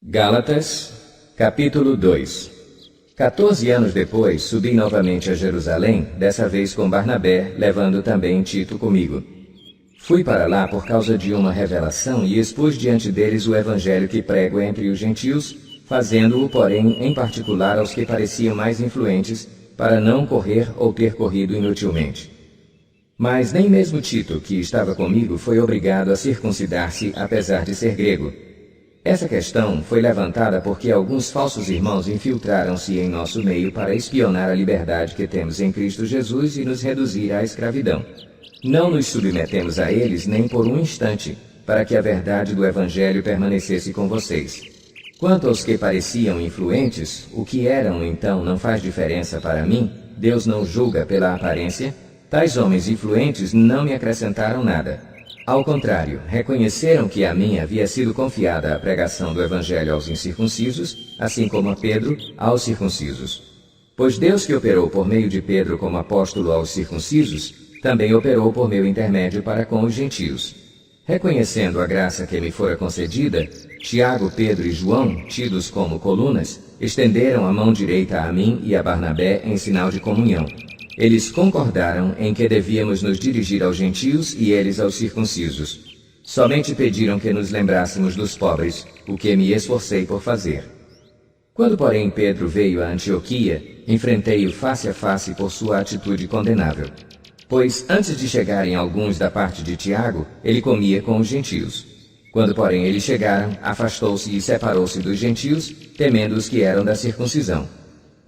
Gálatas, capítulo 2. 14 anos depois, subi novamente a Jerusalém, dessa vez com Barnabé, levando também Tito comigo. Fui para lá por causa de uma revelação e expus diante deles o evangelho que prego entre os gentios, fazendo-o, porém, em particular aos que pareciam mais influentes, para não correr ou ter corrido inutilmente. Mas nem mesmo Tito, que estava comigo, foi obrigado a circuncidar-se, apesar de ser grego. Essa questão foi levantada porque alguns falsos irmãos infiltraram-se em nosso meio para espionar a liberdade que temos em Cristo Jesus e nos reduzir à escravidão. Não nos submetemos a eles nem por um instante, para que a verdade do Evangelho permanecesse com vocês. Quanto aos que pareciam influentes, o que eram então não faz diferença para mim, Deus não julga pela aparência. Tais homens influentes não me acrescentaram nada. Ao contrário, reconheceram que a mim havia sido confiada a pregação do Evangelho aos incircuncisos, assim como a Pedro aos circuncisos. Pois Deus que operou por meio de Pedro como apóstolo aos circuncisos, também operou por meu intermédio para com os gentios. Reconhecendo a graça que me fora concedida, Tiago, Pedro e João, tidos como colunas, estenderam a mão direita a mim e a Barnabé em sinal de comunhão. Eles concordaram em que devíamos nos dirigir aos gentios e eles aos circuncisos. Somente pediram que nos lembrássemos dos pobres, o que me esforcei por fazer. Quando, porém, Pedro veio a Antioquia, enfrentei-o face a face por sua atitude condenável. Pois, antes de chegarem alguns da parte de Tiago, ele comia com os gentios. Quando, porém, eles chegaram, afastou-se e separou-se dos gentios, temendo os que eram da circuncisão.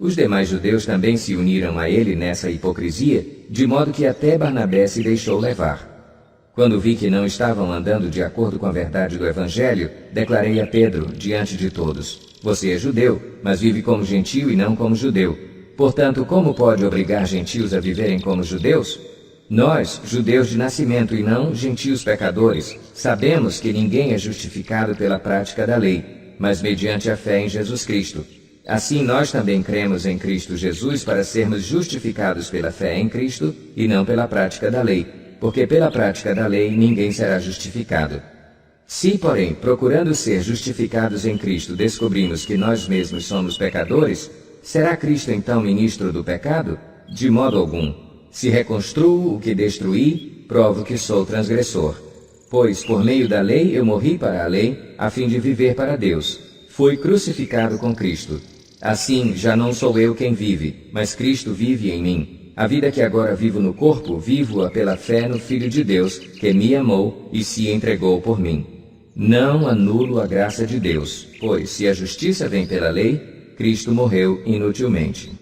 Os demais judeus também se uniram a ele nessa hipocrisia, de modo que até Barnabé se deixou levar. Quando vi que não estavam andando de acordo com a verdade do Evangelho, declarei a Pedro, diante de todos: Você é judeu, mas vive como gentio e não como judeu. Portanto, como pode obrigar gentios a viverem como judeus? Nós, judeus de nascimento e não gentios pecadores, sabemos que ninguém é justificado pela prática da lei, mas mediante a fé em Jesus Cristo. Assim nós também cremos em Cristo Jesus para sermos justificados pela fé em Cristo e não pela prática da lei, porque pela prática da lei ninguém será justificado. Se, porém, procurando ser justificados em Cristo, descobrimos que nós mesmos somos pecadores, será Cristo então ministro do pecado? De modo algum. Se reconstruo o que destruí, provo que sou transgressor. Pois, por meio da lei, eu morri para a lei, a fim de viver para Deus. Fui crucificado com Cristo. Assim, já não sou eu quem vive, mas Cristo vive em mim. A vida que agora vivo no corpo, vivo-a pela fé no Filho de Deus, que me amou e se entregou por mim. Não anulo a graça de Deus, pois se a justiça vem pela lei, Cristo morreu inutilmente.